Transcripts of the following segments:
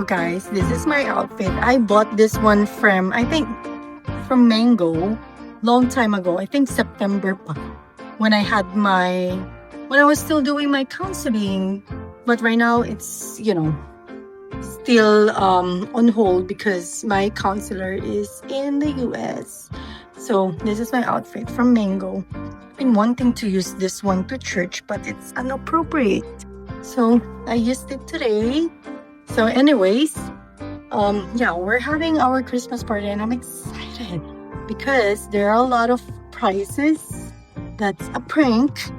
guys, this is my outfit. I bought this one from, I think, from Mango, long time ago. I think September pa, when I was still doing my counseling. But right now it's, still on hold because my counselor is in the US. So this is my outfit from Mango. I've been wanting to use this one to church, but it's inappropriate. So I used it today. So anyways, we're having our Christmas party and I'm excited because there are a lot of prizes. That's a prank.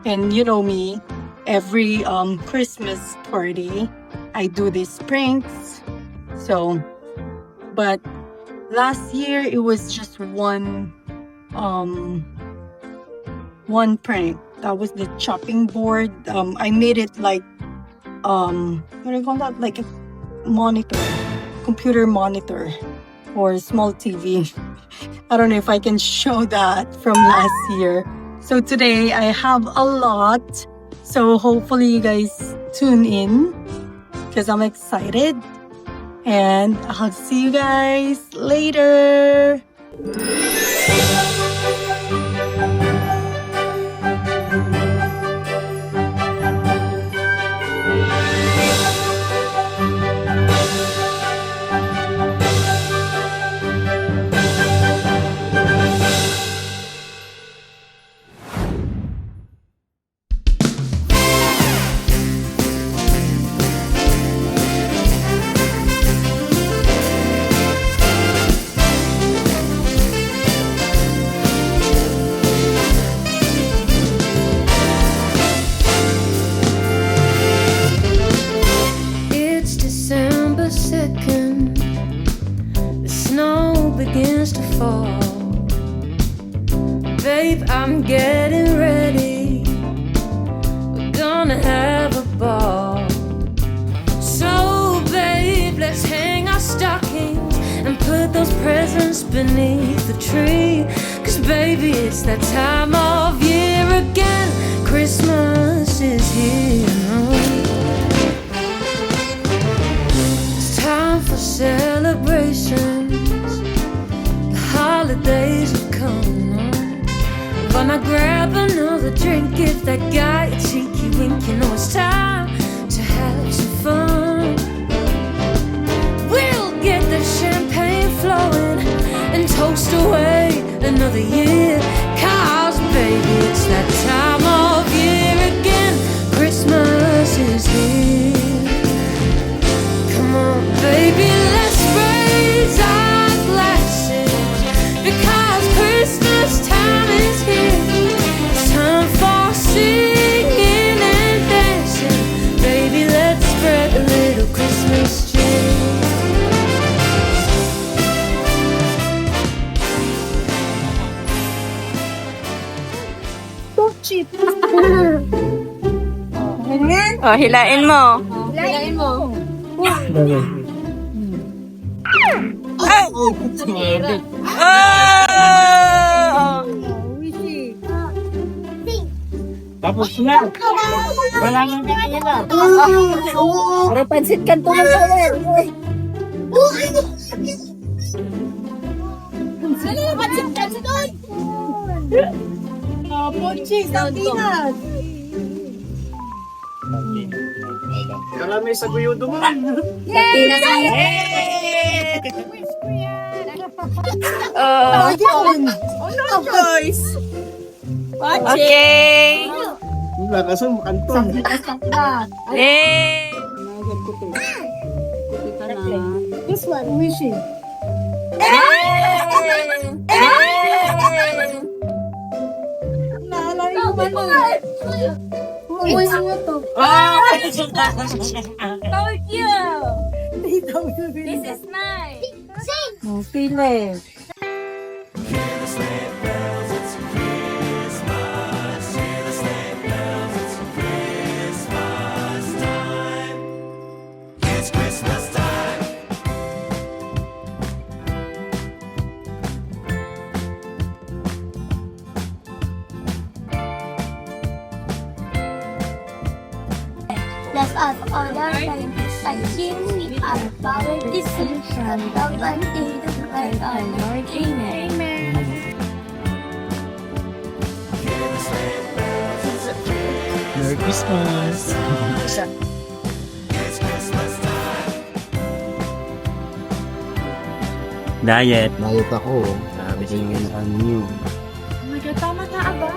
And you know me, every Christmas party, I do these pranks. So, but last year it was just one prank. That was the chopping board. I made it like what do you call that? Like a monitor, computer monitor, or small TV. I don't know if I can show that from last year. So today I have a lot. So hopefully you guys tune in because I'm excited. And I'll see you guys later. Begins to fall. Babe, I'm getting ready. We're gonna have a ball. So babe, let's hang our stockings and put those presents beneath the tree. 'Cause baby, it's that time of year again. Christmas is here. It's time for celebrations. Holidays have come on. Gonna grab another drink, give that guy a cheeky wink. You know it's time to have some fun. We'll get the champagne flowing and toast away another year. 'Cause baby, it's that time of year again. Christmas is here. Come on, baby, let's raise our glasses, because Christmas time is here. It's time for singing and dancing. Baby, let's spread a little Christmas cheer. Don't cheat. Oh, hilain mo. Hilain mo. Tapos na. Wala nang ganyan na. Para pansit kanto ng power. Ano yung pansit doon? Ponchi, sardinas. Kalami sa guyudo mo. No choice. Okay. Wala kasi makanton. Yay! This one, wishing. Naalala yung man. Uy, ano to? How cute! This is mine. Oh, pili. Let's add other things. by Jimmy, our power decision, the one thing to fight our Lord. Amen. Merry Christmas! Diet. Diet ako. Sabi ko yung ano nyo. Tama na agad.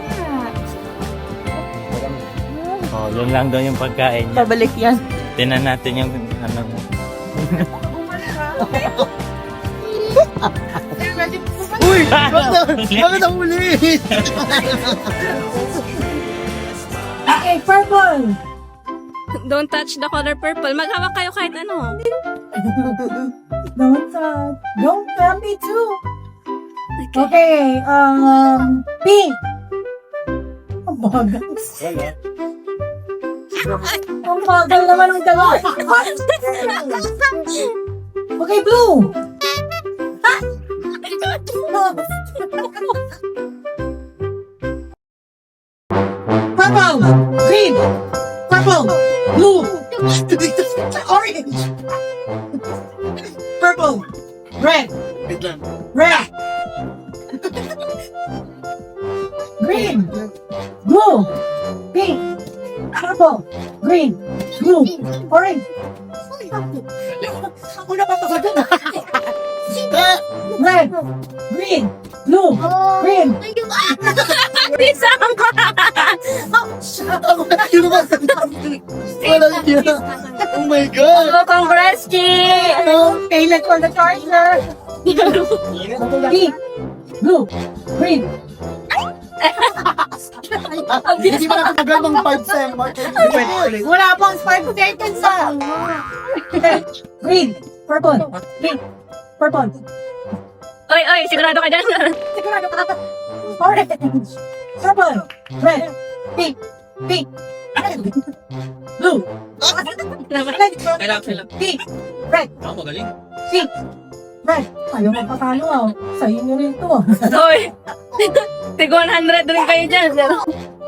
Oh, yun lang daw yung pagkain niya. Babalik yan. Tinan natin yung ano mo. Uy! Bakit ang ulit? Okay, purple. Don't touch the color purple. Maghawak kayo kahit ano. Don't tell me too. Okay, pink. Ang bagal. Ang bagal naman ng dalawa. Okay, blue. Purple, green, purple, blue, orange, purple, red, red, green, blue, pink, purple, green, blue, orange. Ako na papasagot na. Red, green, blue, green. Wala niya. Oh my God! Oh, congrats, Chi! Payment for the charger. Pink, blue, green. Hindi ba nakatagal ng 5 seconds? Wala pang 5 seconds ah. Green, purple, pink, purple. Oy, sigurado ka dyan. Sigurado ka. Orange, purple, red, pink, pink, red, blue, pink, red, pink, red. Ayaw magpatalo ah. Sa'yo nyo rin to ah. Oy, tig 100 rin kayo dyan.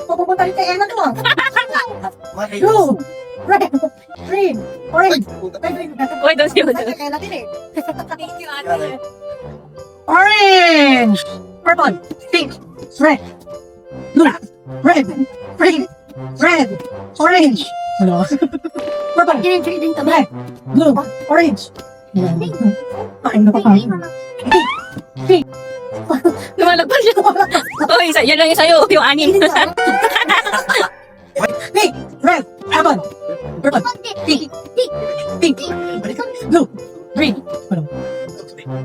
Papupunta rin kay Ena to ah. Blue, red, green, orange. Oy, don't you. Orange, purple, pink, red, blue, red, pink, red, orange. Hello? Purple, red, blue, orange. Pakin na pa kami. Pink, Lumalagpas siya. Oy, yan lang yung sa'yo. Yung anim. pink, red, apple, purple, pink, pink, blue, green,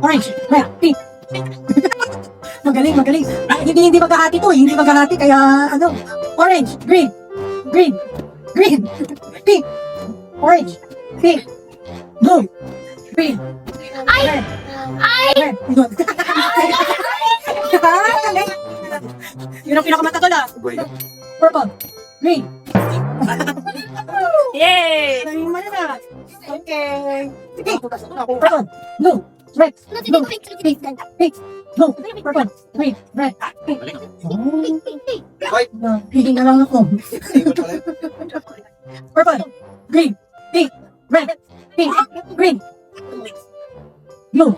orange, red, pink. Magaling, magaling. Hindi magkahati to, hindi magkahati, kaya ano, orange, green, green, green, pink, orange, pink, blue, green, red, red. Yun ang pinakamatagol ah. Purple, green. Yay! Okay. Purple, blue, red, blue, pink, pink, blue, purple, green, red, pink. Pili na lang ako. Purple, green, pink, red, pink, green, blue,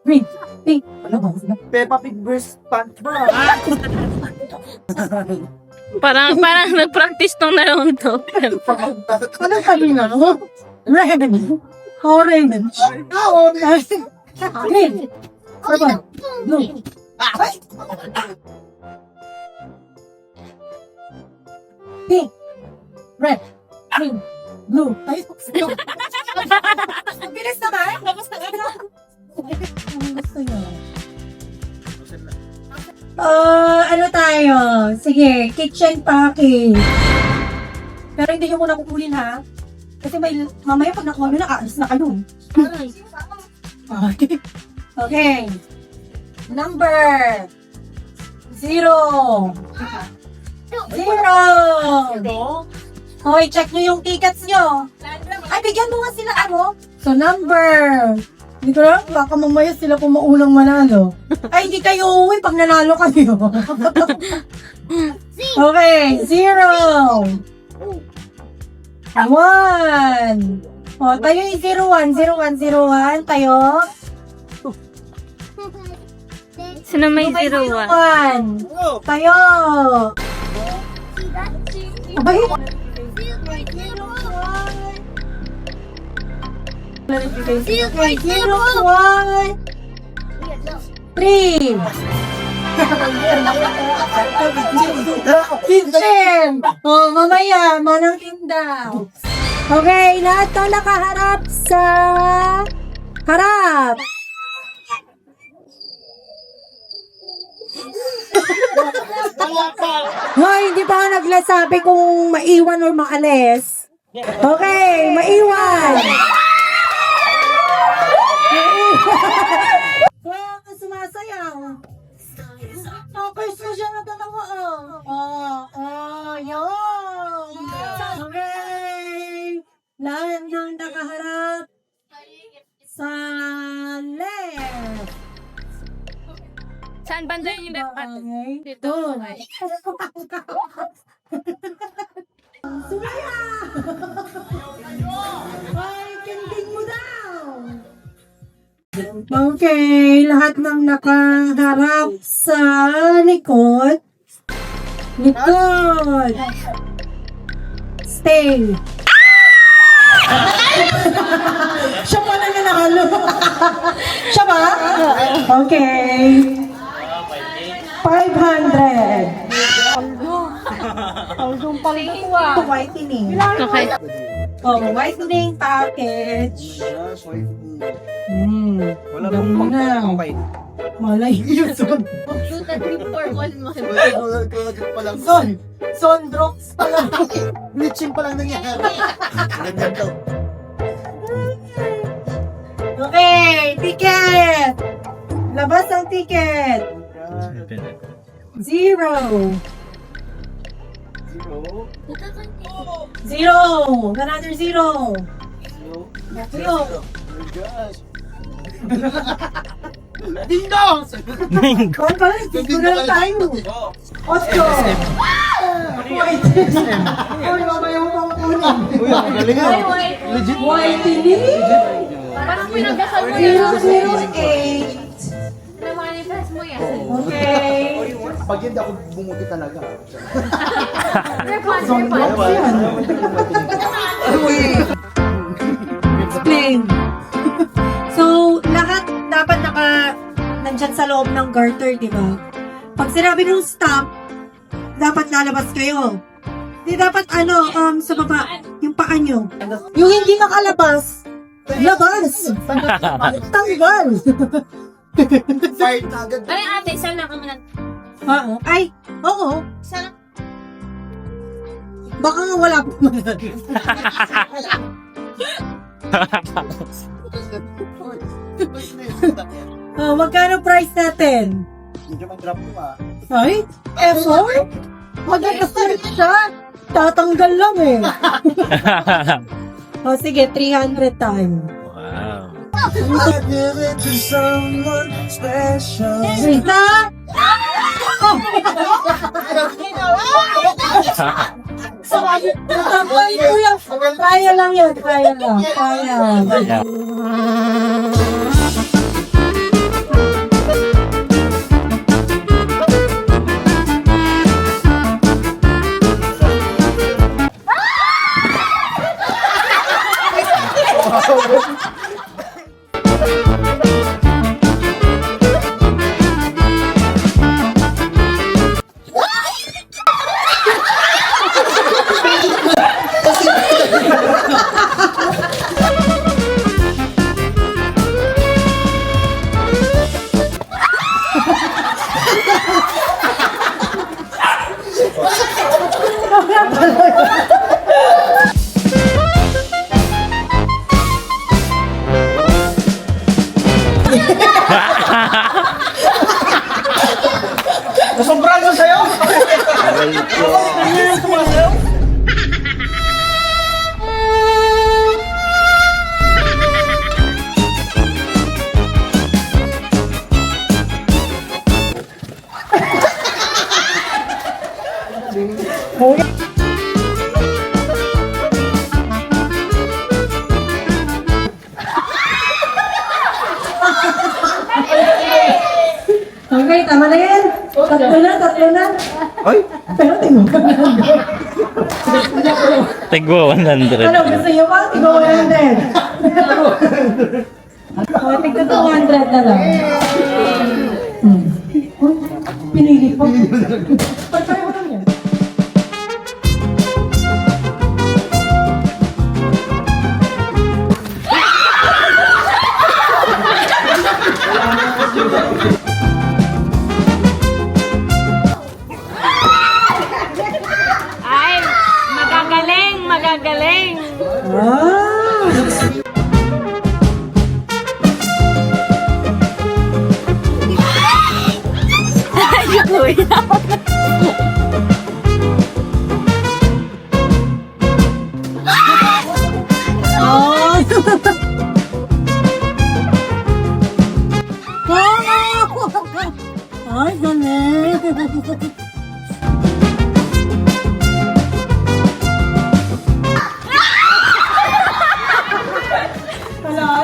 green, pink. Ano ba? Peppa Pig vs. SpongeBob. Parang nag-practice tong dalawang to. Ano kanina? Red, orange, green, purple, blue. Pink, red, green, blue. Ay, ang bilis naman. Tapos na ano tayo? Sige, kitchen package. Pero hindi nyo muna kukulin ha. Kasi mamaya pag nakuha nyo na, aalis na kayo. Okay. Number 0. 0. Hoy, check nyo yung tickets nyo. Ay, bigyan mo nga sila ano. So, number. Hindi ko lang, baka mamaya sila kung maunang manalo. Ay, hindi kayo uwi pag nanalo kayo. Okay, 0. 1. O, tayo yung 01, 01, 01. Tayo. Sino may 01? 01. Tayo. Abay. 01. 3. Kitchen! Oh, mamaya, manang tinda. Okay, lahat to nakaharap sa harap. Hoy, hindi pa ako naglasabi kung maiwan or maalis. Okay, maiwan. Kaya ka sumasayaw. Tapos na siya na dalawa, yun. Okay. Lahat ng nakaharap sa left. Saan banda yung left at? Okay. Dito. Sumaya! Ay, kending mo daw! Okay, lahat ng nakaharap sa likod. Likod! Stay! Siya pala na nakalo. Siya ba? Okay. 500. Aldong pala whitening. Okay. Oh, whitening package. Wala bang pang-okay. Malay yun. Sondrox pa lang. Bleaching pa lang nangyari. Ganyan daw. Okay, ticket. Labas ang ticket. 0. 0. Another 0. 0. Ding dong! Kung pala, dito na lang tayo. Otto. White. Uy, mamaya mo pang kunin. Uy, ang galing ah. Legit. Whitening. Parang pinagdasal mo yan. 008. Na-manifest mo yan. Okay. Pag hindi ako bumuti talaga. Sondrox yan. Explain. So, lahat dapat nandyan sa loob ng garter, di ba? Pag sinabi ng stop, dapat lalabas kayo. Di dapat sa baba, yung paa nyo. Yung hindi nakalabas, labas! Tanggal! Fired na agad. Ay, ate, saan lang kami Oo. Ay, oo. Saan? Baka nga wala pa man. Magkano price natin? Medyo mag-drop mo ah. Ay, effort? Mag-effort siya. Tatanggal lang eh. O sige, 300 time. Wow. I give it to someone special. Rita? Tatanggal ko yan. Kaya lang yan, kaya lang. Kaya. Nasombrang ko sa'yo? Okay, tama na yan. Tatlo na. Ay! Pero tingnan ko. Tigwa 100. Ano, gusto niyo ba? Tigwa 100. O, tigwa 200 na lang. Pinili ko. Pagkaya mo lang yan. Ay, magagaling. Ay, galing.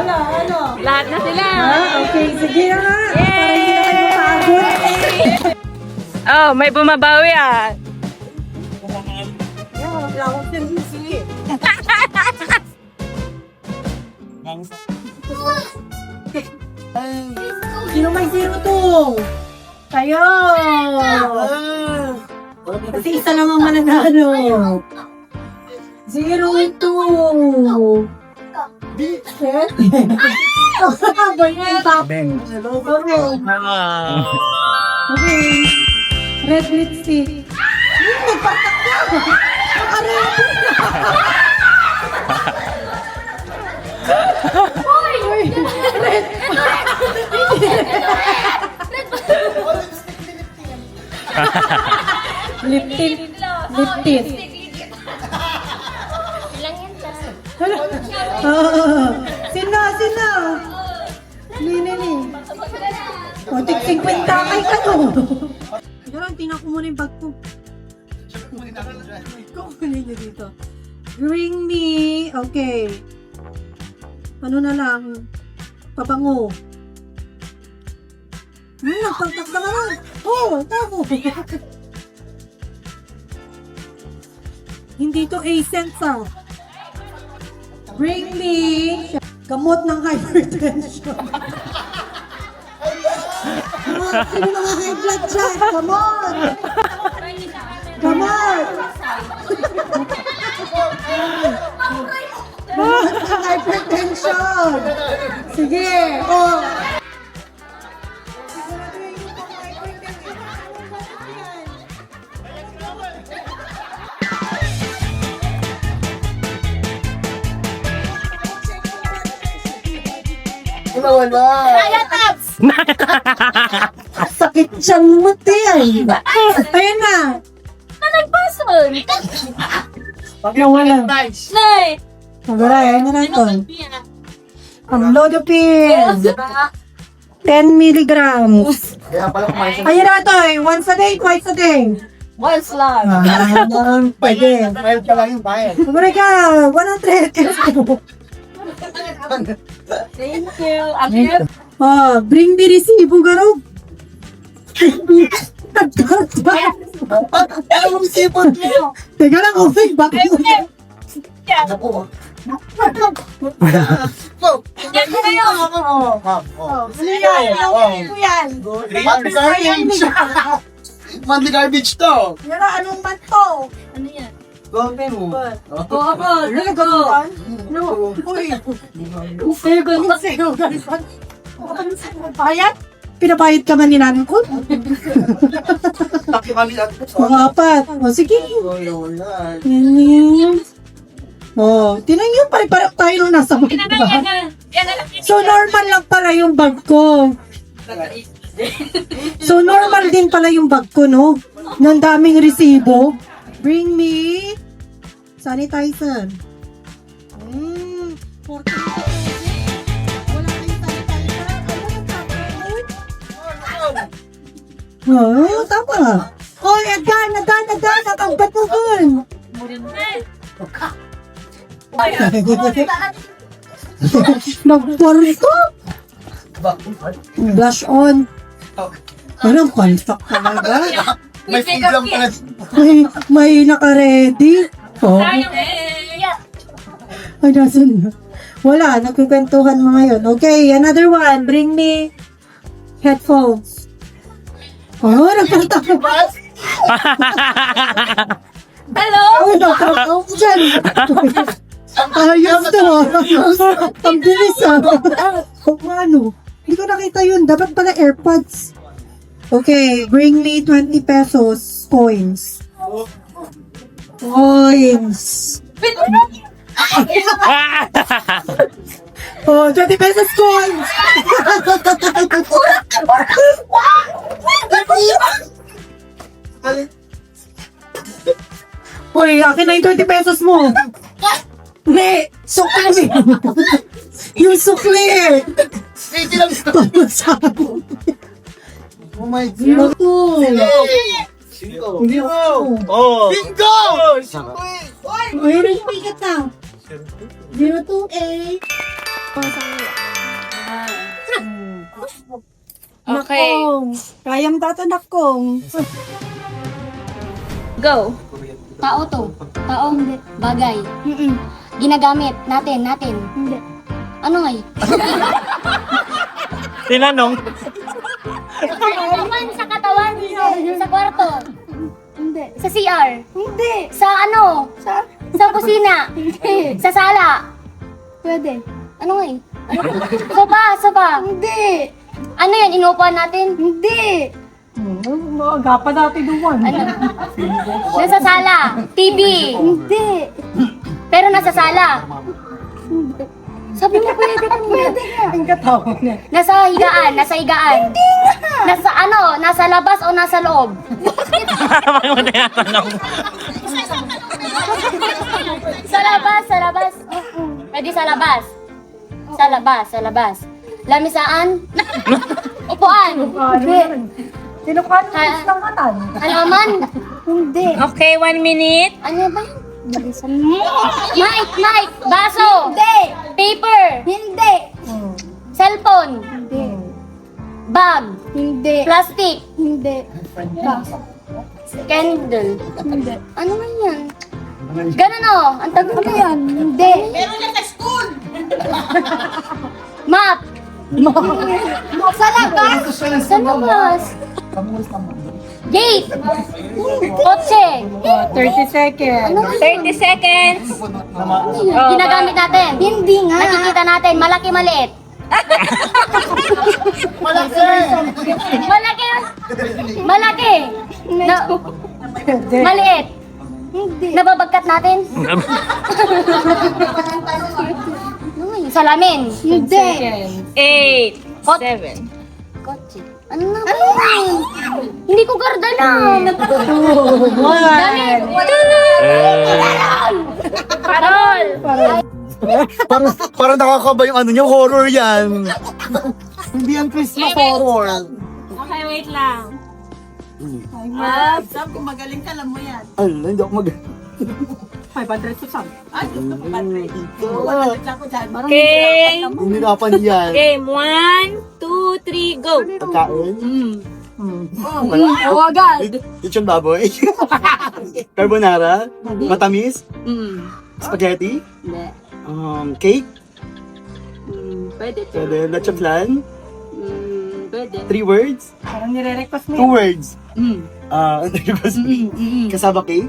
Ano? Lahat na sila. Okay, sige na nga. Para hindi na kayo mapagod. Oh, may bumabawi ah. Wala akong service eh. Sino may 02? Kayo! Kasi isa lang ang mananalo. 02! Set? Beng. Okay. Red lipstick. Nagpatak ka! Lip tint. Lip tint. Sino? Nini. O, tig 50 kay ka to. Ganun, tinan ko muna yung bag ko. Kukunin niyo dito. Bring me. Okay. Ano na lang? Pabango. Nagpagtak na naman. Oh, tamo. Hindi to A-sense ah. Bring me. Gamot ng hypertension. Sino mga high blood dyan? Come on! Come on! Gamot ng hypertension! Sige! Oh! Sakit siyang muti ay. Ayun na. Nagpason. Pag nawala. Nay. Magaray, ano na ito? Amlodipine. 10 milligrams. Ayun na ito eh. Once a day, twice a day. Once lang. Pwede. Bayad ka lang yung bayad. Magaray ka. 100. Thank you. Oh, bring the resibo, gano'n. Anong sipon mo? Teka lang, okay. Bakit? Yan kayo. Yan. Mandi garbage. Mandi garbage to. Yan na, anong mat to? Ano yan? Gawin mo. Oo, let's go. No. Uy. Bayad? Pinabayad ka man ni nanin ko? Taki kami lang. Mga apat. O, sige. Yan. O, tinan nyo, pare-pare tayo nung nasa bag. Yan na lang. So, normal lang pala yung bag ko. So, normal din pala yung bag ko, no? Nang daming resibo. Bring me sanitizer. 40. Wala kayong sanitizer? Oh, tama. Oh, again. Ang batugon. Nagporto. Blush on. Parang pansak talaga. May food lang pala. May naka-ready. Oh. Ay, nasan na? Wala, nagkukwentuhan mo ngayon. Okay, another one. Bring me headphones. Oh, nagtatapos. Hello? Oh, nagtatapos dyan. Ayos to. Ang bilis ah. Oh, ano? Hindi ko nakita yun. Dapat pala AirPods. Okay, bring me 20 pesos coins. Coins. Oh, 20 pesos coins. Hoy, akin na yung 20 pesos mo. Ne, sukli. Yung sukli. Sige lang. Oh my Zero God. two. Cinco. Hindi ako. Oh. Bingo! Ay, nagpikat na. 02A. Okay. Kayang tatanak kong. Go. Tao to. Taong bagay. Ginagamit natin. Hindi. Ano nga Tinanong. Naman sa katawan. Sa kwarto. Hindi. Sa CR. Hindi. Sa ano? Sa kusina. Hindi. Sa sala. Pwede. Ano nga Sopa. Hindi. Ano yun? Inuupuan natin? Hindi. Agapan natin doon. Ano? Nasa sala. TV. Hindi. Pero nasa sala. Sabi mo pwede nga. Ang katawa niya. Nasa higaan. Hindi nga. Nasa ano? Nasa labas o nasa loob? Bakit mo tinatanong? Sa labas. Pwede sa labas. Lamisaan? Upuan? Hindi. Sinukan mo ng katan. Halaman? Hindi. Okay, 1 minute. Ano ba yun? Mic! Baso! Hindi! Paper! Hindi! Cellphone! Hindi. Bag! Hindi. Plastic! Hindi. Candle! Hindi. Ano man yan? Ganun o! Ang tagal na yan? Hindi. Meron na sa school! Map! Sa labas! Gate! Kotse! 30 seconds. 30 seconds. Ginagamit natin. Hindi nga. Nakikita natin. Malaki, maliit. Malaki. Maliit. Hindi. Nababagkat natin. Salamin. Hindi. 8, 7. Kotse. Ano na ba yun? Hindi ko garda lang. Damit. Parol. Parang nakakaba yung ano niya, horror yan. Hindi yan Christmas horror. Okay, wait lang. Ano, hindi ako mag... 500 to some. Okay. Hindi nakapan yan. Game 1, 2, 3, go. Pagkain? Oh, agad. Lechon baboy? Carbonara? Matamis? Spaghetti? Hindi. Cake? Pwede. Pwede. Leche flan? Pwede. 3 words? Parang nire-request mo 2 words? Kasaba cake?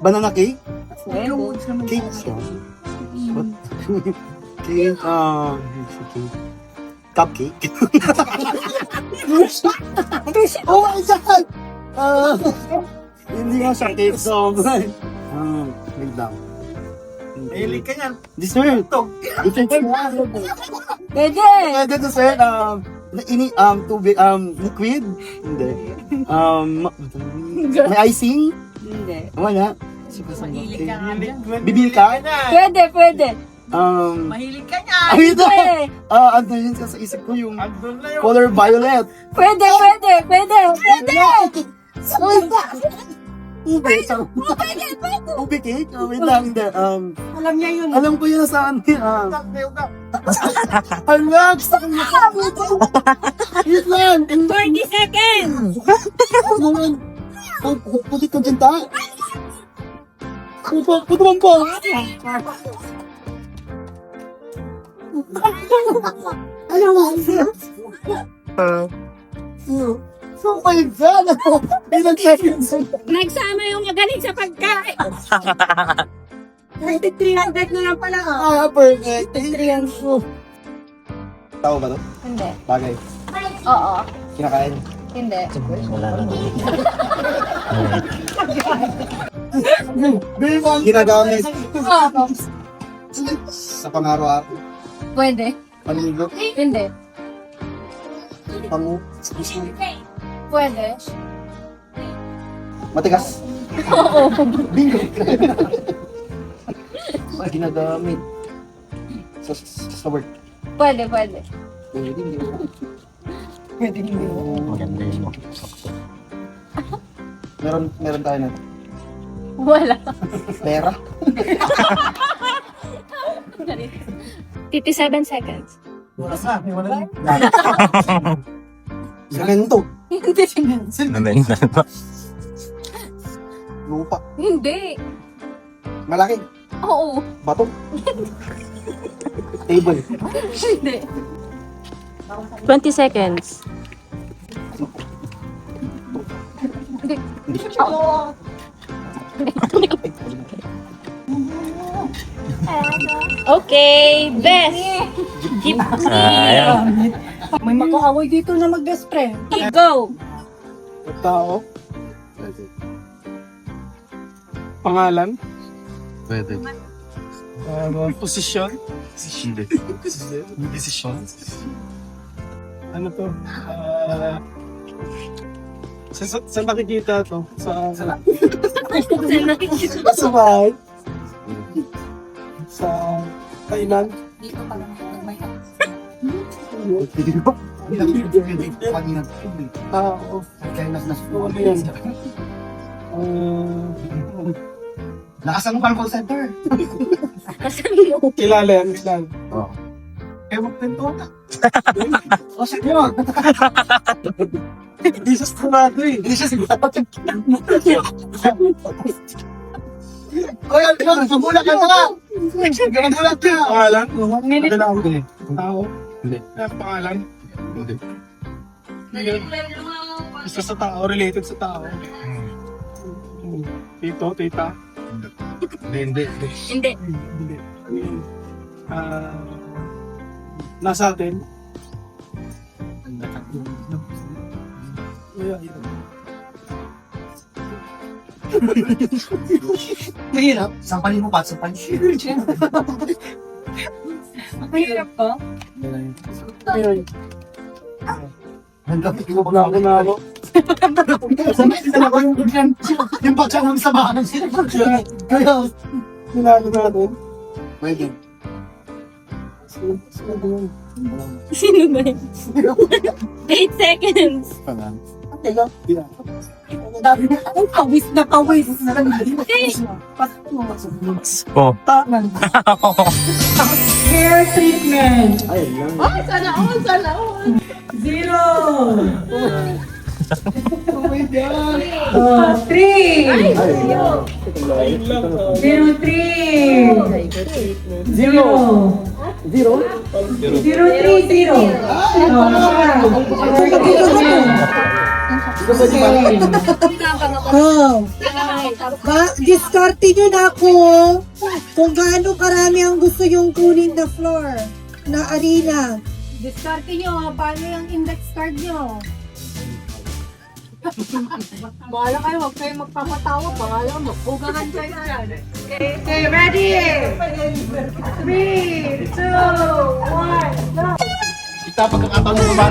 Banana cake? Cake siya. Cake, cupcake? Oh my God! Hindi nga siya cake, so, wait lang. Mahilig ka yan. Dessert. Dessert nga. Pwede. Pwede dessert. Tubig, liquid? Hindi. May icing? Hindi. Wala. Mahilig ka nga liquid. Bibil ka? Pwede. Mahilig ka nga. Ito. Ano yun sa isip ko yung color violet. Pwede. Ube. Ube cake? Wait lang. Hindi. Alam niya yun. Alam ko yun saan. Alam! Gusto ko makakita! Wait lang! 40 seconds! Puti ko dyan tayo! Puto man po! Ano mo? So, my God! Ilang seconds? Nagsama yung magaling sa pagkain. 300 na lang pala. Perfect! 300. Tao ba to? Hindi. Bagay. Oo. Kinakain. Hindi. Ginagamit sa pang-araw-araw. Pwede. Panligo. Hindi. Pangu. Pwede. Matigas. Bingo. Ginagamit. Sa work. Pwede, pwede. Pwede hindi. Maganda yun. Meron tayo na. Wala. Pera. 57 seconds. Semento. Hindi. Lupa. Hindi. Malaki. Oo. Bato. Table. Hindi. 20 seconds. Okay, best. Ayan. May makaaway dito na mag-best friend. Go. Tao. Pangalan. Pwede. Posisyon. Hindi. Decision. Ano to? Saan nakikita to? Sa bahay? Sa kainan? Tao. Ano yan? Nakasan mo pang call center. Kilala yan, kilala. Oo. Ewan din to. O siya yun. Hindi siya sigurado eh. Hindi siya sigurado. Oy, ano? Magulat ka na! Magulat ka! Pangalan? Minute. Tao? Hindi. Pangalan? Hindi. Isa sa tao, related sa tao. Tito, tita? Hindi. Hindi. Hindi. Nasa atin? Mahirap. Sampalin mo pa, sampalin. Mahirap pa. Hanggang mo Wala ako na ako. Yung pagkakang sa bahan. Kaya, Kilala natin. pwede. Sino ba yun? 8 seconds. Ang pawis na pawis. Oh. Hair treatment. Sana all. 0. 3. 0. Diskarte nyo na ako kung gaano karami ang gusto yung kunin na floor na arena. Diskarte nyo, paano yung index card nyo? Bahala kayo, huwag kayo magpapatawa. Bahala, magbugahan kayo dyan. Okay, ready? 3, 2, 1, go! Kita pagkakataon mo ba?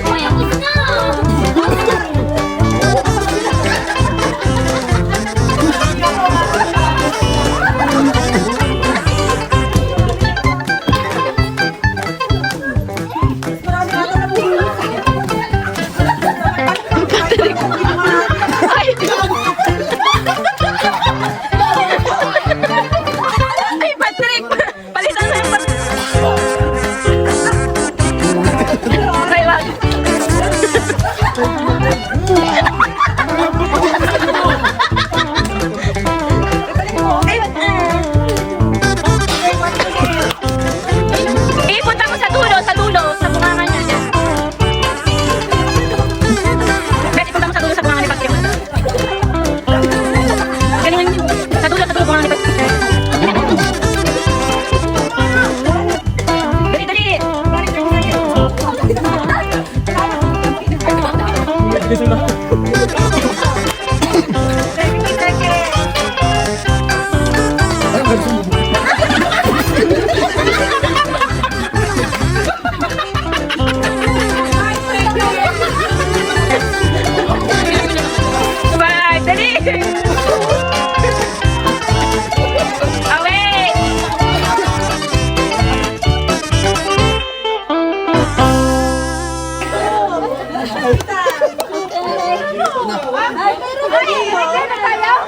Uy, ang gusto!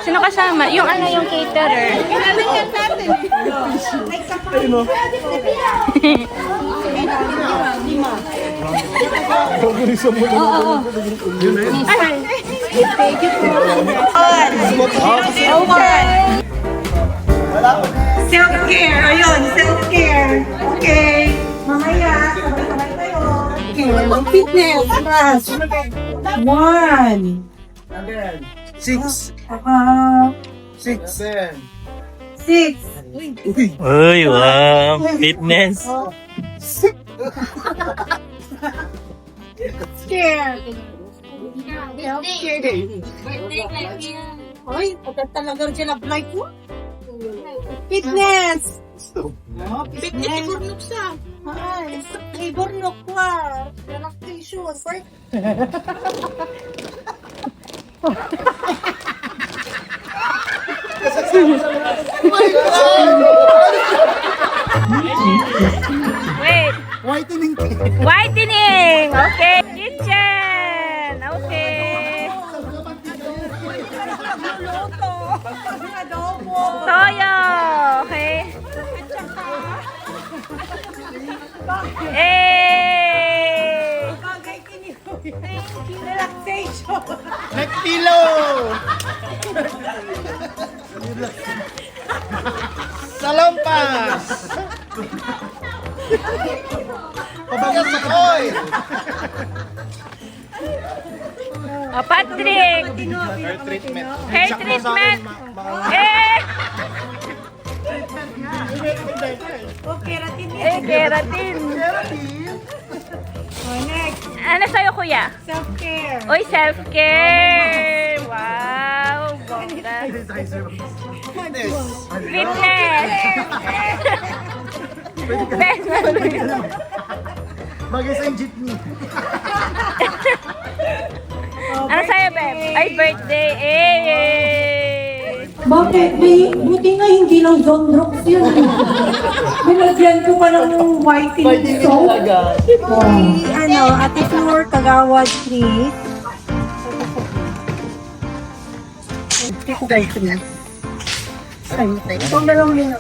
Sino kasama? Yung ano, yung caterer. Self-care. Ayun, self-care. Okay. Mamaya, sabay-sabay tayo. Okay, fitness. Class. 1. 6. 6. 6. Uy, wow. Fitness. Care. Self-care. Ay, pagka talagang sinabay ko. Fitness. Fitness. Iburnok sa. Ay, iburnok ko. Relaxation. Whitening. Whitening! Okay. Kitchen! Okay. Toyo! Okay. Hey! Next pillow. Salampas. Pabagas sa koy. Oh, Patrick! Hair treatment. Hair treatment! Eh! Keratin. Ano sa'yo, kuya? Self-care. Uy, self-care. Wow, bongga. Fitness. Bagay sa jeepney. Ano sa'yo, Beb? Ay, birthday. Eh! Bakit? Buti nga hindi lang John Rocks yun. Binagyan ko pa ng whitening soap. Ano, Ate Flor, Kagawad Street. Ito na lang yun.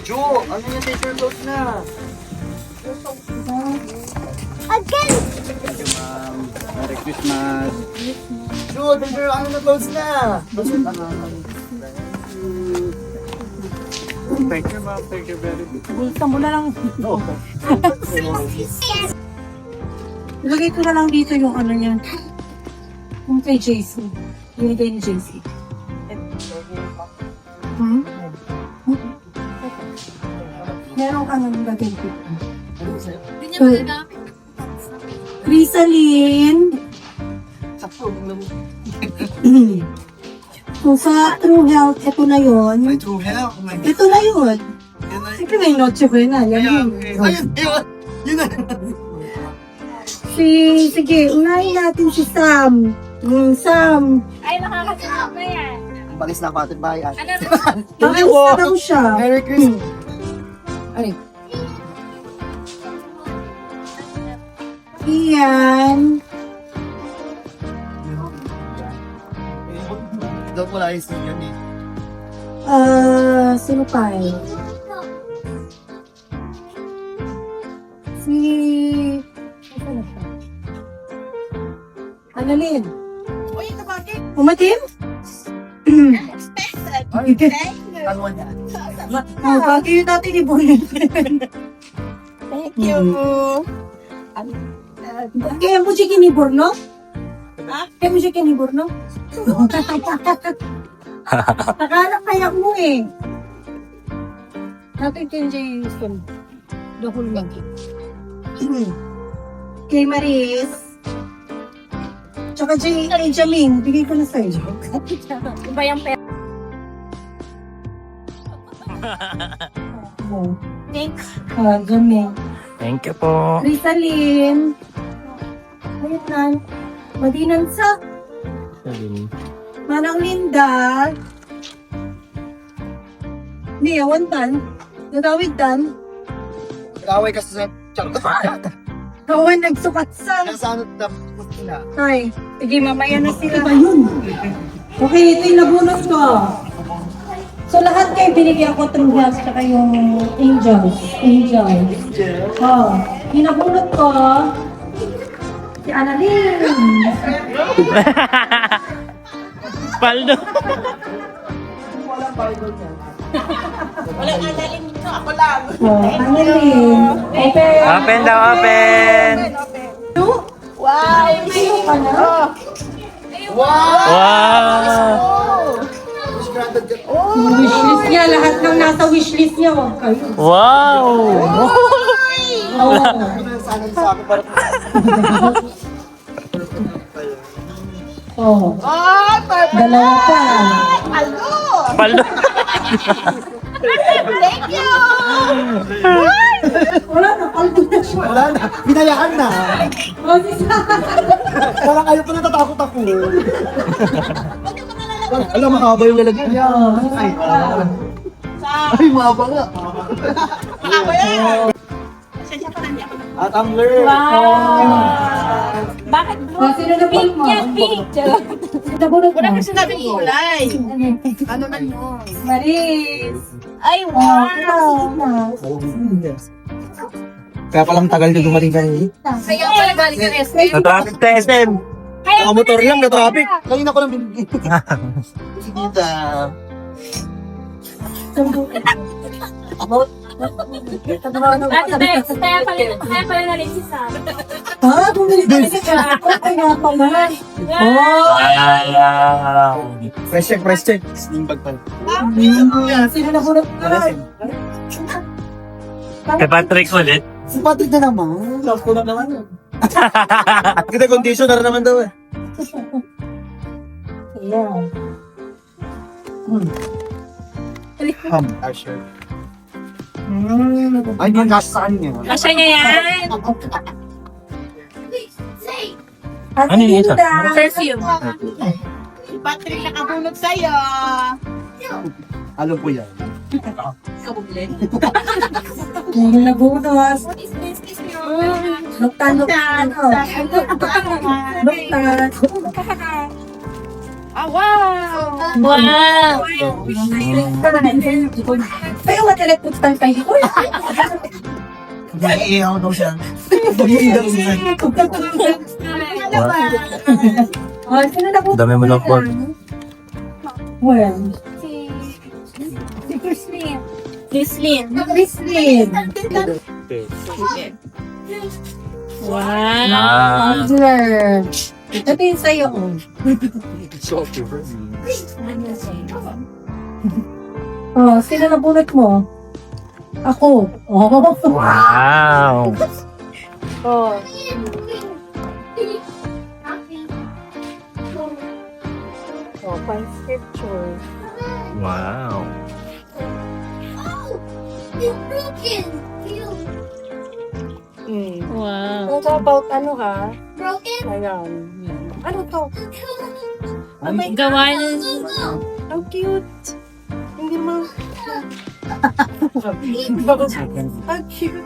Jo, ano yung teacher close na? Again! Thank you, ma'am. Merry Christmas. Jo, teacher, ano na close na? Thank you, ma'am. Thank you very much. Bulsa mo na lang. No. Ilagay ko na lang dito yung ano niya. Yung kay JC. Binigay ni JC. Hmm? Meron ka nang lagay dito. So, Crisaline. So, sa True Health, ito na yun. My true health. My Ito na yun. Siyempre may Noche Buena. Yan yun. Yun na. Sige, unahin natin si Sam. Sam. Ay, nakakasunod na yan. Balis na kapatid bayan. Ayos na daw siya. Merry Christmas. Ay. Iyan. Daw wala yung senior ni. Sino pa eh? Si... Saan na siya? Annalyn. Uy, tabagin. Umatim? Ano niya? Bagay yung dati ni Bonin. Thank you. Kaya mo siya kinibor, no? Kaya mo siya kinibor, no? Nakalak kaya mo eh. Natin kinjay yung dahul lagi. Kay Maris. Tsaka kay Jamin. Bigay ko na sa'yo. Iba yung pera. Thanks. Jamin. Thank you po. Crisaline. Ayun na. Madinansa. Manang Linda. Niyawantan. Nagawigtan. Away kasi sa Kawan nagsukat sa. Nasa ano na na. Ay, sige mamaya na sila. Iba yun. Okay, ito yung nabunot ko. So lahat kayo binigyan ko True Health tsaka yung Angels. Oh, yung nabunot ko. Si Annalyn. Paldo. Oh, Annalyn. Open. Open daw, open. Wow! Sino ka na? Wow. Wishlist niya. Lahat ng nasa wishlist niya. Huwag kayo. Wow. Oh. Sana sa akin para Oh. Dalawa pa. Paldo. Wala na. Paldo na siya. wala na. Binayaan na. Oh, si Sam. Parang ayaw pa natatakot ako. Alam, mahaba yung lalagyan. Ay, mahaba nga. At tumbler. Bakit blue? Pink yan, pink. Wala kasi natin kulay. Ano na yun? Maris. Ay, wow. Kaya palang tagal na dumating kanina. Kaya pala galing ka SM. Na-traffic sa SM. Motor lang, na-traffic. Kanina ko lang binigyan. Sige na. Kaya pala narin si Sam. Fresh check, fresh check. Slim bag pa. Sino na bunot ka? Kay Patrick ulit. Si Patrick na naman. Love ko na naman. Kita conditioner naman daw eh. Yeah. Asher. Ay, hindi yung gas sa kanya. Kasya niya yan. Ano yung isa? Perfume. Patrick nakabunot sa'yo. Ano po yan? Hindi na bunot. Nuktan. Ah, wow! Wow. Pero matalit po tayo ko. Mag-iihaw daw siya. Mag-iihaw siya. Sino na bunot? Dami mo ng pork. Well, Si Christine. Lislin. Lislin. Wow. Angler. Ito yung sa'yo. Oh, sino na bunot mo? Ako. Oh. Wow! Oh. Oh, find scripture. Wow! You're broken. You Wow. What about ano ha? broken? Ayan. Ano to? Oh my Gawa God. ng... Go, go. Ang cute. Hindi mo. Ang cute.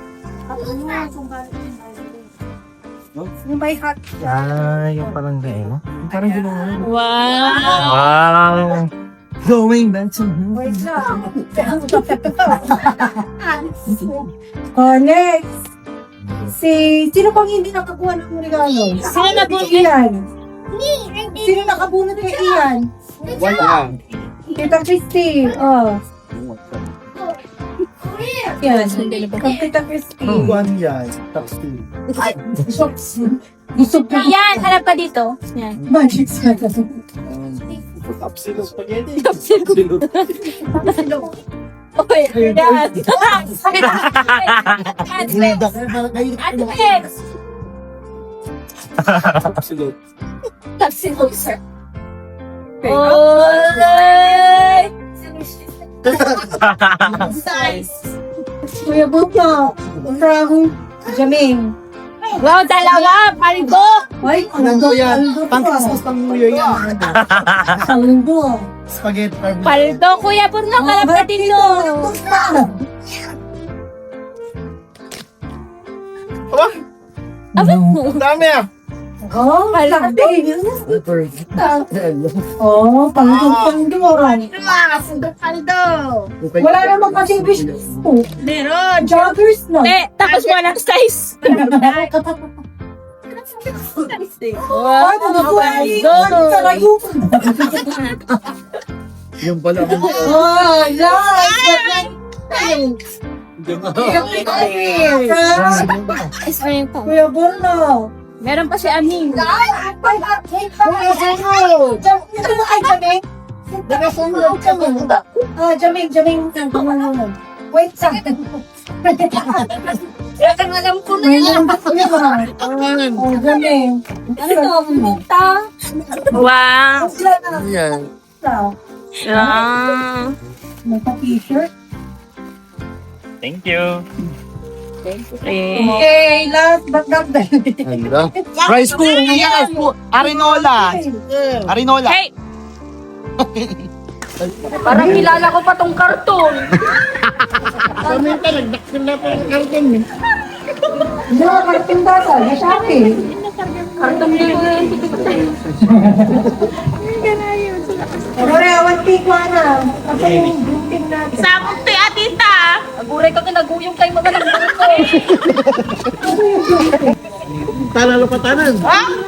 Yung may hat. Ah, yung parang gano'n. Parang ginawa. Wow. Wow! Going back to Wait lang. Oh, next. Sino pang hindi nakakuha ng regalo? Sino na bunot? Ian. Sino nakabunot kay Ian? Wala. Tita Christy. Oh. Yan. Kang Tita Christy. One yan. Tax 2. Gusto ko. Yan, harap ka dito. Yan. Magic Santa. Upside spaghetti. Okay, yan. Alex! Absolute. Tapsilog, sir. Oy! Size. Kuya Buto. From Jaming. Wow, dalawa! Paldo! Ay, Ano yan? Paldo. Pang-Christmas pang New Year yan. Paldo. Spaghetti. Paldo, Kuya Bruno, kalap ka dito. Dami ah. Oh, paldo. Oh, paldo. Wala namang kasi business po. Meron. Joggers na. Tapos walang size. Ay, Paldo. Yung pala. Oh, Kuya Bruno. Meron pa si Aning. Kuya Bruno. Jaming. Jaming. Wait, sa. Alam ko na yan. Oh, Jaming. Wow. Yan. Ah. May pa-t-shirt. Thank you! Okay, last but not least. Rice cooker. Arinola. Arinola. Hey! Parang kilala ko pa tong karton. Kami ka, nagdaksil na pa ang karton eh. Hindi ako karting data. Shopee. Karton din ko yun. Pero awan ko na. Kasi yung grouping natin. Sabog te, atita. Aguray ka kinaguyong kayo mga ng buko. Talalo patanan.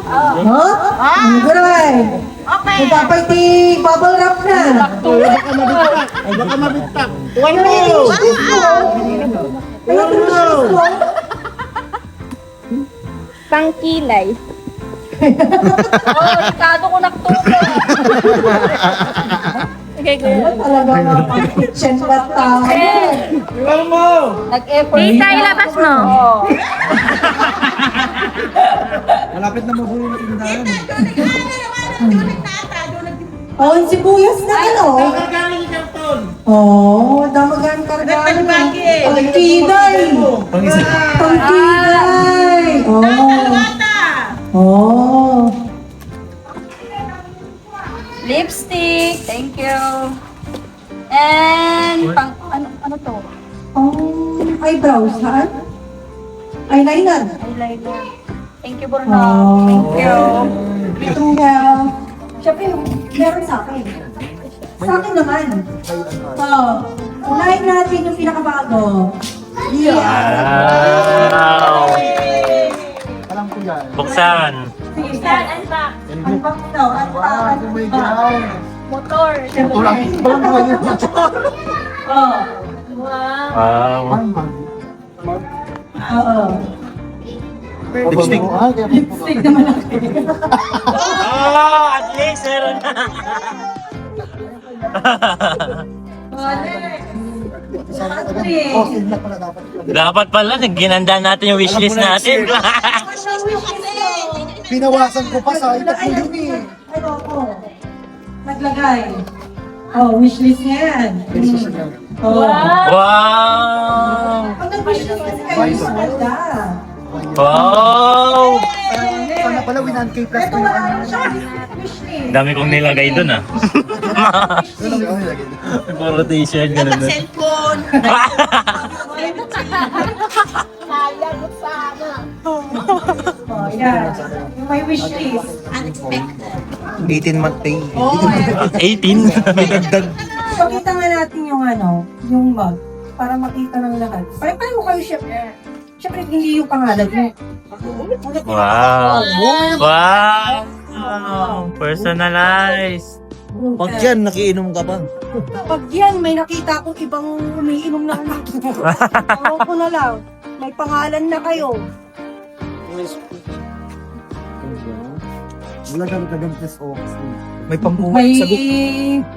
Ang guray. Okay. Dapat bubble wrap na. Ay, baka mabigtak. Tuwan mo! Tuwan mo! Pangkilay. Oh, Ricardo ko nagtulog. Okay, good. Talaga nga pang kitchen bat tayo. Tuwan mo! Nag-effort. Tita, ilabas mo. Malapit na mabuhay na tindahan. Oh, yung sibuyas na ano? Kagaling yung karton. Oh, damagan kargaan na. Pangkiday. Pangkiday. Oh. Lipstick. Thank you. And, ano to? Eyebrows, ha? Eyeliner. Eyeliner. Thank you, Borna. Thank you. Itong, syempre, meron sa akin. Sa akin naman. Unahin natin yung pinakabago. Wow! Alam ko yan. Buksan. Unbox. Unbox na, unbox. Oh my God. Motor. Walang mga yun. Wow. Wow. Oo. Lipstick. Lipstick naman ako. Oh, at least meron na. Oh, sila pala dapat. Dapat pala, ginanda natin yung wishlist natin. Pinawasan ko pa sa itak mo yun eh. Ano ako? Naglagay. Oh, wishlist niya yan. Oh. Wow! Pag nag-wishlist kasi kayo, maganda. Wow! Sana pala 1K plus Ito ko yung wala ano. na siya wishlist. Dami kong nilagay dun ah. Ano yung nilagay? Puro t-shirt, ganun na. Oh, yan. Yung may wishlist. 18-month pay. Oh, 18? May dagdag. pakita nga natin yung ano, yung mug. Para makita ng lahat. Paano kayo syempre? Syempre, hindi yung pangalan mo. Wow! Wow! Personalized. Pag yan, nakiinom ka pa. Pag yan, may nakita akong ibang umiinom na anak. Ewan ko na lang. May pangalan na kayo. Wala kang tagang-test office. May pambuhay May, sa book.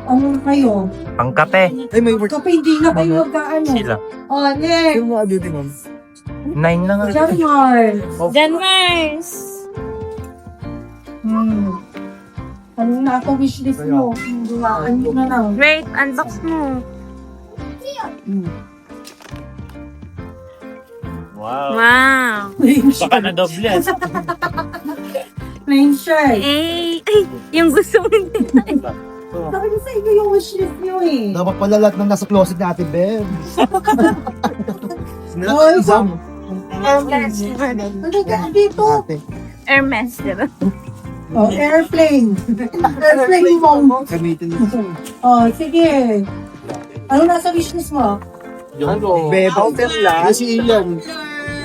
ano kayo? Pangkape. Ay, may work. Kapag hindi na kayo magkaano. Sila. Oh, next. Yung mga duty, ma'am. 9 na nga. Janmar. Janmars. Ano na ako wishlist mo? Dumaan mo na lang. Wait, unbox mo. Wow. Wow. Baka na doble. Plain shirt. Eh, ay, yung gusto mo din. Sabi ko sa inyo yung wishlist nyo eh. Dapat pala lahat ng nasa closet ni Ate Beb. Oh, Isang. Ano ka dito? Ate. Hermes, diba? Oh, airplane. Airplane mo. Gamitin mo. Oh, sige. Ano nasa wishlist mo? Ano? Beb. Yung si Ian.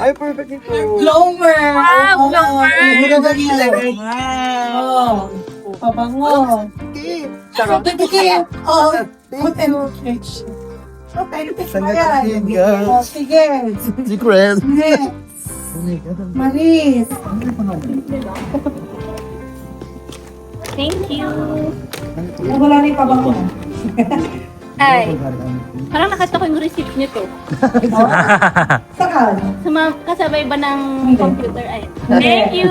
Ay, perfect ito. Blower. Wow, blower. Magandang ilagay. Oh, pabango. Sarap. Sige. Oh, put and catch. Okay, Saan mo ka yan. tingin? Oh, sige. Secret. Next. Maris. Thank you. Wala na yung pabango. Ay, parang nakita ko yung receipt nito. Saan? Kasabay ba ng computer? Ay, thank you.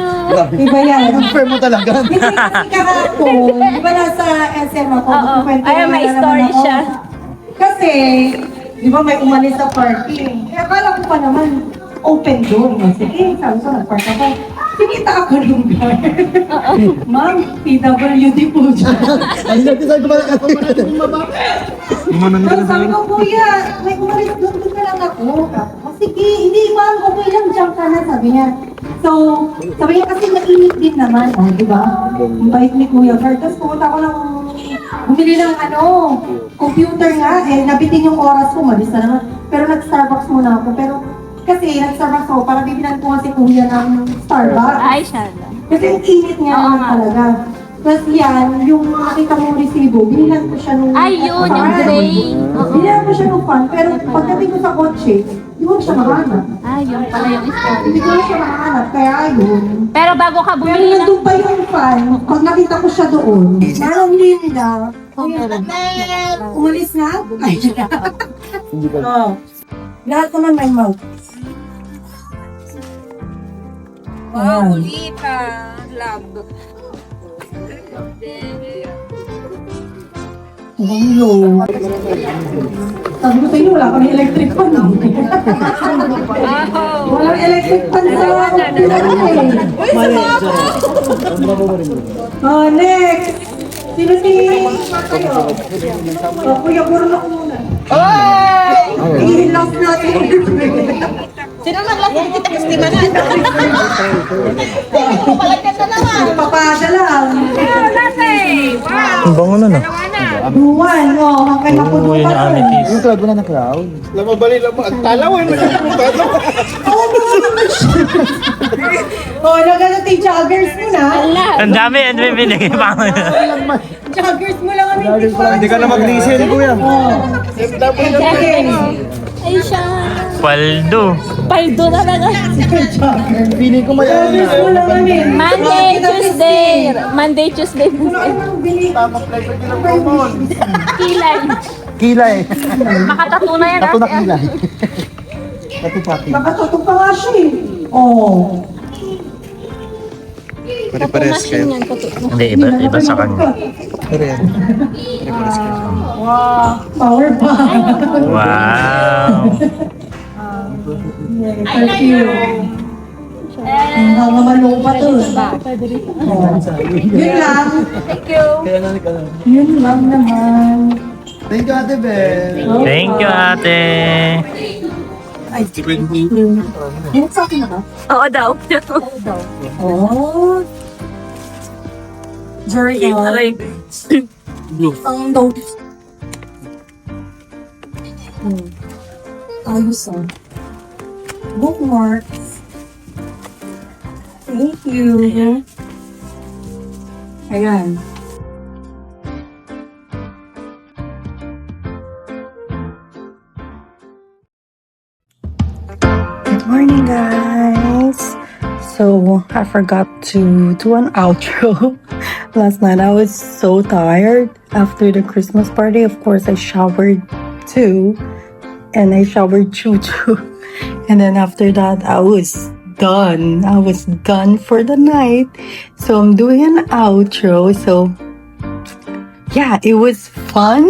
Iba yan. Confirm mo talaga. Hindi kasi kahapon, di ba nasa SM ako? Oo. Kwento Ay, naman may na naman story ako. siya. Kasi, di ba may umalis sa parking. Eh, akala ko pa naman, open door. Sige, sabi ko, nag-park ako. Pinita ako ng car. Ma'am, PWD po dyan. Ay, sabi ko ba Tapos sabi ko, kuya, may umalis doon na lang ako. Sige, hindi ma'am, okay lang, dyan ka na, sabi niya. So, sabi niya kasi mainit din naman, di ba? Ang bait ni Kuya Gar. Tapos pumunta ko ng bumili ng computer nga, nabitin yung oras ko, malis na naman. Pero nag-Starbucks muna ako, pero kasi nag-Starbucks ako para bibilan ko si Kuya ng Starbucks. Ay, siya. Kasi ang init nga naman talaga. Tapos yan, yung nakita mong resibo, binilan ko siya nung... Ay, yun, yung gray. Binilan ko siya nung fan, pero pagdating ko sa kotse, hindi ko siya mahanap. Ay, yun pala yung story. Hindi ko siya mahanap, kaya yun. Pero bago ka Pero bumili ng... nandun pa yung fan, pag nakita ko siya doon, Manang Linda, umalis na? Ay, oh. Lahat naman may mouth. Wow, Lita. Love. Hello. Sabi ko sa inyo, wala kami electric fan. Walang electric fan sa Oh, next! Sino si kayo? Oh, Kuya Burlok muna. Ay! I-love natin. Sino nag-love natin? Kasi man na. Palagyan na naman. Papadala. Ang bango na na. Buwan, oh. Kaya napuno pa rin. Yung cloud wala na cloud. Lamabali lang mo. Ang talawan mo yung talaw. Oo, naman siya. Oh, nagagating joggers mo na. Ang dami, ang dami binigay pa ako. Joggers mo lang kami. Hindi ka na mag-reason, kuya. Ay, siya. Paldo. Paldo na lang. Feeling ko may Joggers mo lang kami. Monday, Tuesday. Monday, Tuesday. Tamang pleasure din ang common. Kilay. Kilay. Makatato na yan. Tato na kilay. Tato pati. Nakatutok pa nga siya eh. Oh. Pare-pares kayo. Hindi, iba sa kanya. Power pa. Wow. Perfume. Ang hangamalo pa to. Yun lang. Thank you. Yun lang naman. Thank you, Ate Bel. Thank you, ate. Yan sa akin na ba? Oo daw. Oh. Journal. Ang notes. Ayos ah. Bookmarks. Thank you. Ayan. Good morning, guys. So I forgot to do an outro last night. I was so tired after the Christmas party. Of course, I showered too, and I showered Choo Choo. And then after that, I was done. I was done for the night. So I'm doing an outro. So yeah, it was fun.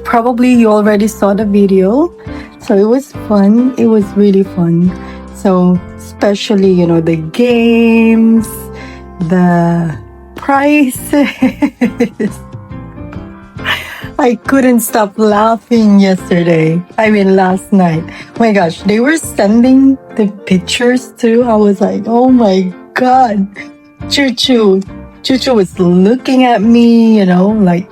Probably you already saw the video. So it was fun. It was really fun. So especially, you know, the games, the prizes. I couldn't stop laughing yesterday. I mean, last night. Oh my gosh, they were sending the pictures too. I was like, oh my God. Choo Choo was looking at me, you know, like,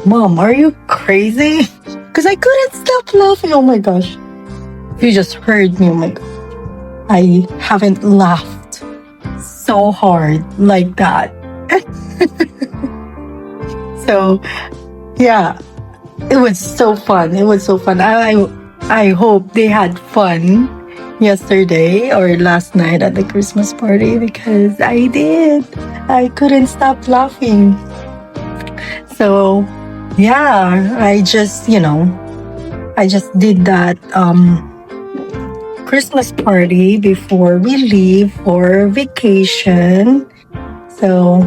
Mom, are you crazy? Because I couldn't stop laughing. Oh my gosh. If you just heard me, oh my God. I haven't laughed so hard like that. So, yeah, it was so fun. It was so fun. I hope they had fun yesterday or last night at the Christmas party because I did. I couldn't stop laughing. So, yeah, I just, you know, I just did that Christmas party before we leave for vacation. So,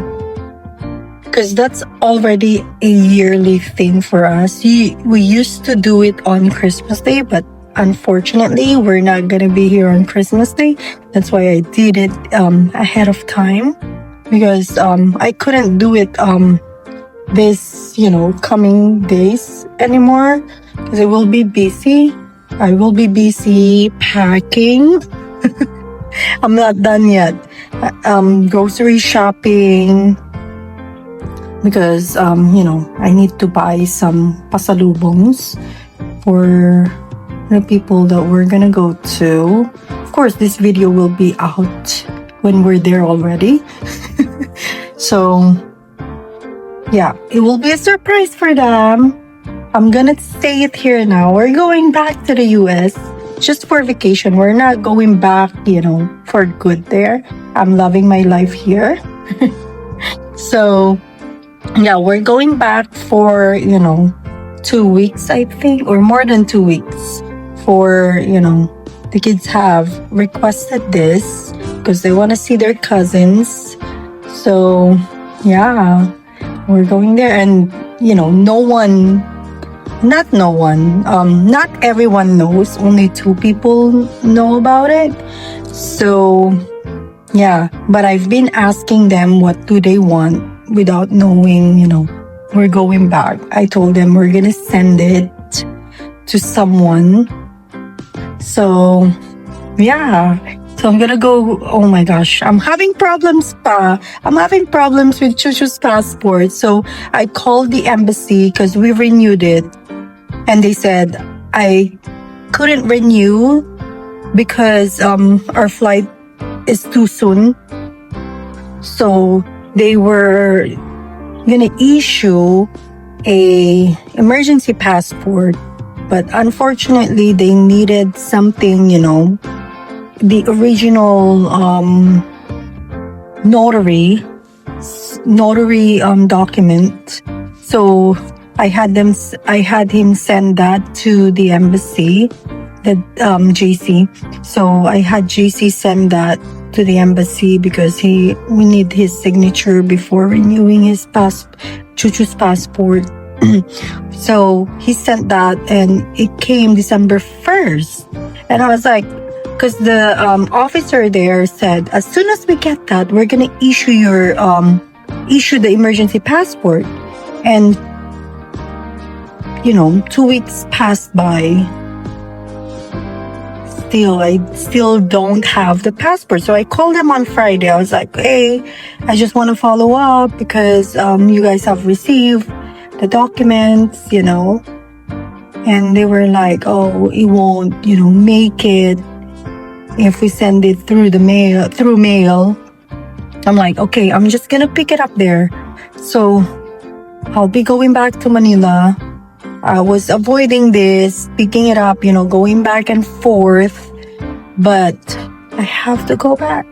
because that's already a yearly thing for us. We used to do it on Christmas Day, but unfortunately, we're not gonna be here on Christmas Day. That's why I did it ahead of time, because I couldn't do it this coming days anymore, because I will be busy. I will be busy packing. I'm not done yet. Grocery shopping, because I need to buy some pasalubongs for the people that we're gonna go to. Of course, this video will be out when we're there already. So yeah, it will be a surprise for them. I'm gonna say it here now. We're going back to the US just for vacation. We're not going back, for good there. I'm loving my life here. So yeah, we're going back for 2 weeks, I think, or more than 2 weeks, for the kids have requested this because they want to see their cousins. So yeah, we're going there. And not everyone knows. Only 2 people know about it. So yeah, but I've been asking them what do they want without knowing, we're going back. I told them we're gonna send it to someone. So yeah, so I'm gonna go. Oh my gosh, I'm having problems with Chuchu's passport. So I called the embassy because we renewed it, and they said I couldn't renew because our flight is too soon. So they were gonna issue a emergency passport, but unfortunately they needed something, the original notary document. So I had him send that to the embassy, the JC. So I had JC send that to the embassy because we need his signature before renewing his Chuchu's passport. So he sent that, and it came December 1st. And I was like, because the officer there said, as soon as we get that, we're gonna issue the emergency passport. And 2 weeks passed by. I still don't have the passport. So I called them on Friday. I was like, hey, I just want to follow up because you guys have received the documents, and they were like, oh, it won't, make it if we send it through mail. I'm like, okay, I'm just gonna pick it up there. So I'll be going back to Manila. I was avoiding this, picking it up, going back and forth, but I have to go back.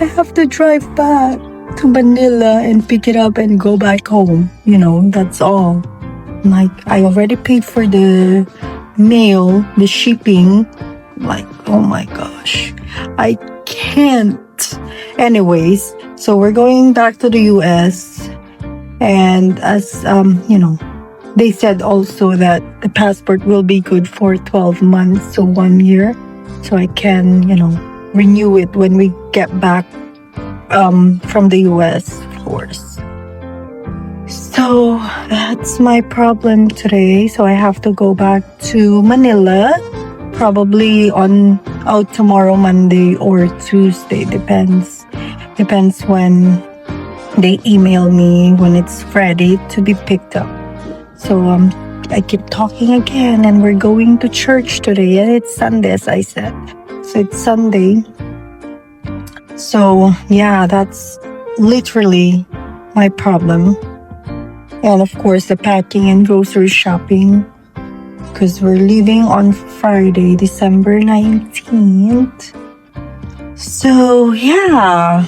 I have to drive back to Manila and pick it up and go back home. That's all. Like, I already paid for the mail, the shipping. Like, oh my gosh, I can't. Anyways, so we're going back to the US. And as they said also that the passport will be good for 12 months, so 1 year. So I can, renew it when we get back from the US, of course. So that's my problem today. So I have to go back to Manila, probably tomorrow, Monday or Tuesday, depends when they email me when it's ready to be picked up. So I keep talking again, and we're going to church today, and it's Sunday, as I said. So it's Sunday. So yeah, that's literally my problem. And of course, the packing and grocery shopping, because we're leaving on Friday, December 19th. So yeah,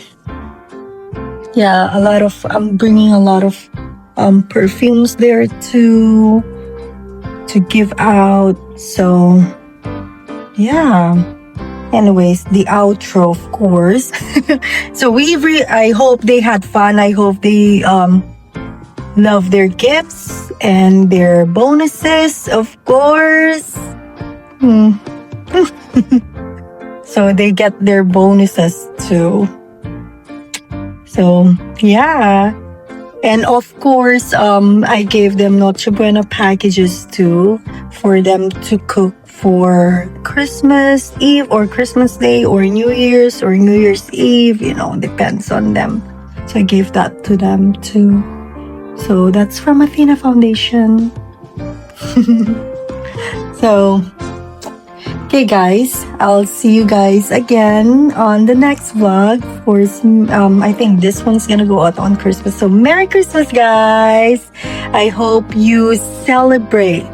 I'm bringing a lot of perfumes there to give out. So yeah, anyways, the outro, of course. So I hope they had fun. I hope they love their gifts and their bonuses, of course. So they get their bonuses too. So yeah. And of course, I gave them Noche Buena packages too for them to cook for Christmas Eve or Christmas Day or New Year's Eve, depends on them. So I gave that to them too. So that's from Athena Foundation. So, okay guys, I'll see you guys again on the next vlog. Of course, I think this one's gonna go out on Christmas. So Merry Christmas, guys! I hope you celebrate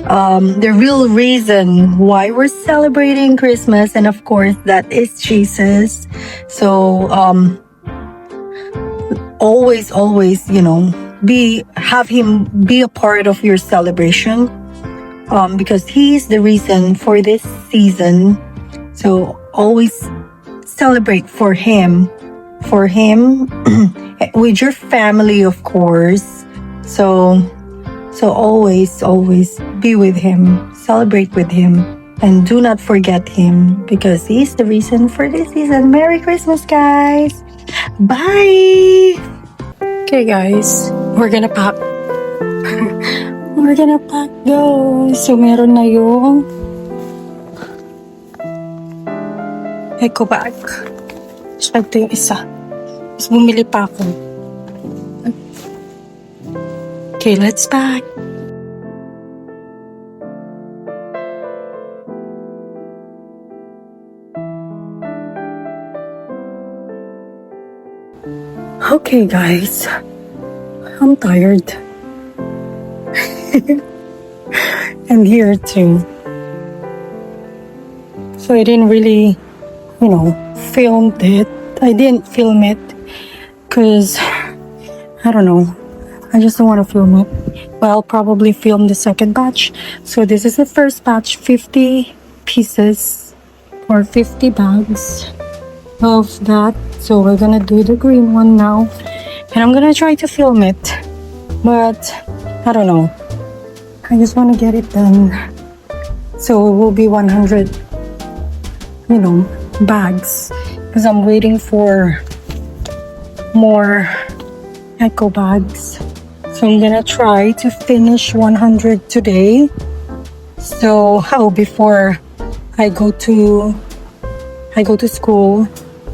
the real reason why we're celebrating Christmas, and of course, that is Jesus. So always, have him be a part of your celebration. Because he's the reason for this season. So always celebrate for him with your family, of course. So always be with him, celebrate with him, and do not forget him because he's the reason for this season. Merry Christmas, guys. Bye. Okay, guys, we're gonna pack. We're gonna pack, guys. So, meron na yung eco bag. So, ito yung isa. Tapos, bumili pa ako. Okay, let's pack. Okay, guys. I'm tired. And here too. So I didn't really, filmed it. I didn't film it because I don't know. I just don't want to film it. But I'll probably film the second batch. So this is the first batch, 50 pieces or 50 bags of that. So we're gonna do the green one now. And I'm gonna try to film it. But I don't know. I just want to get it done. So it will be 100, bags. Because I'm waiting for more eco bags. So I'm gonna try to finish 100 today. So before I go to school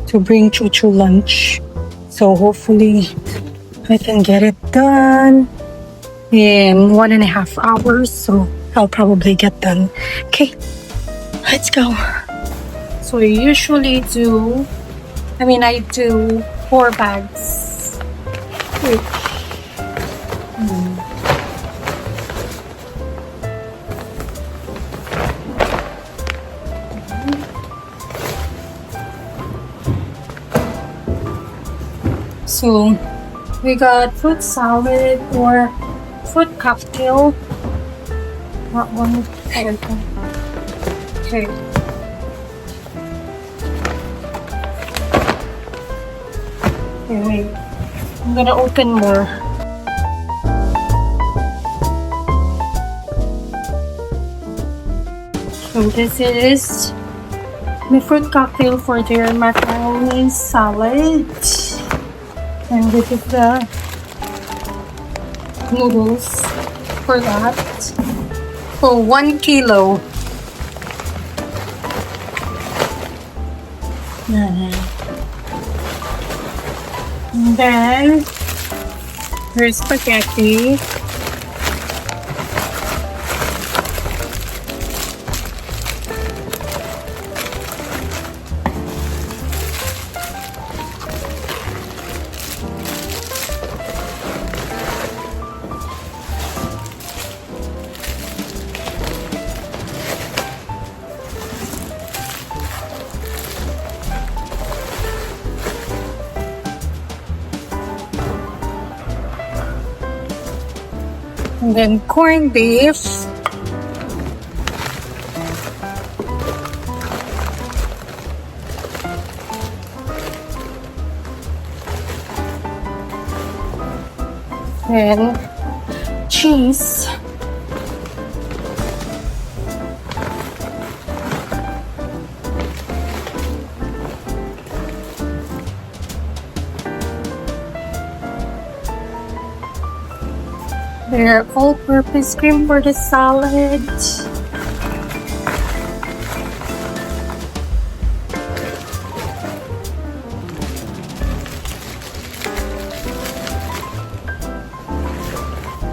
to bring Chuchu lunch. So hopefully I can get it done in 1.5 hours, so I'll probably get done. Okay, let's go. So I usually do 4 bags. So we got fruit salad or fruit cocktail. That one. Okay. Okay, wait. I'm gonna open more. So this is the fruit cocktail for their macaroni salad. And this is the noodles for that. For 1 kilo. And then there's spaghetti. And then corned beef. and cheese. Their all-purpose cream for the salad.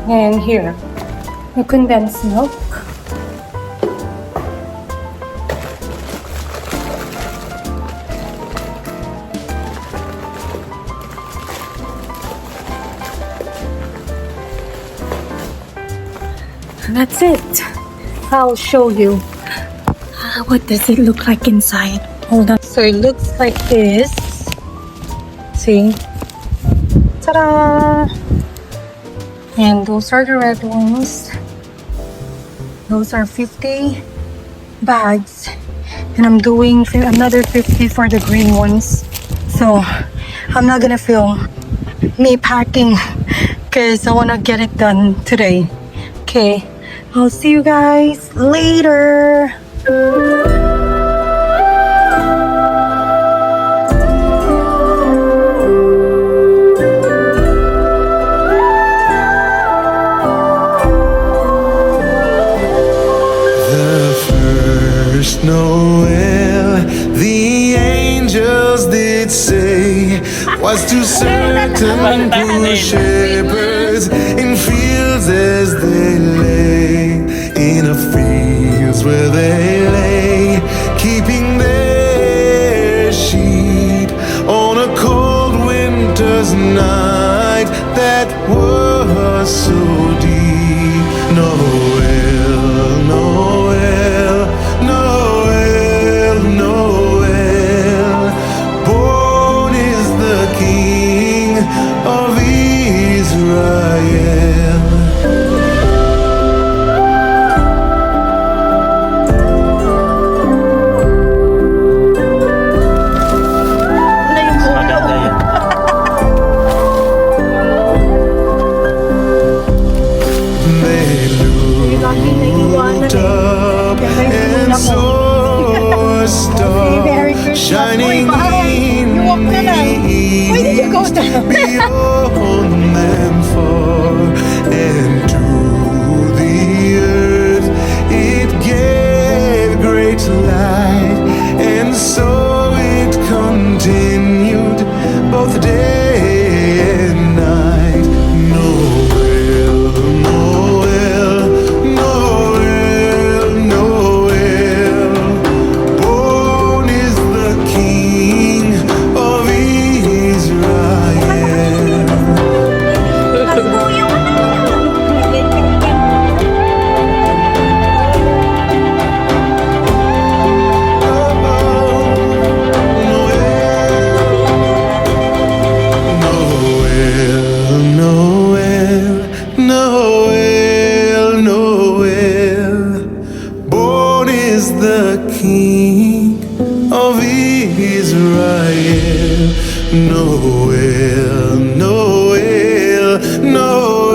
And here, the condensed milk. And that's it. I'll show you. What does it look like inside? Hold on. So it looks like this. See? Ta-da! And those are the red ones. Those are 50 bags. And I'm doing another 50 for the green ones. So I'm not gonna film me packing because I wanna get it done today. Okay, I'll see you guys later. First Noel, the angels did say, was to certain poor shepherds in fields as they lay, in a fields where they lay, keeping their sheep on a cold winter's night that was so deep. Noel, Noel, Noel, Noel, born is the King of Israel. Maganda yan. They looked up and saw a star shining in the east beyond them far, and to the earth it gave great light, and so it continued both day and night. Noel, Noel, Noel, Noel, born is the King of Israel. Noel, Noel, Noel, born is the King of Israel. Noel, Noel, Noel.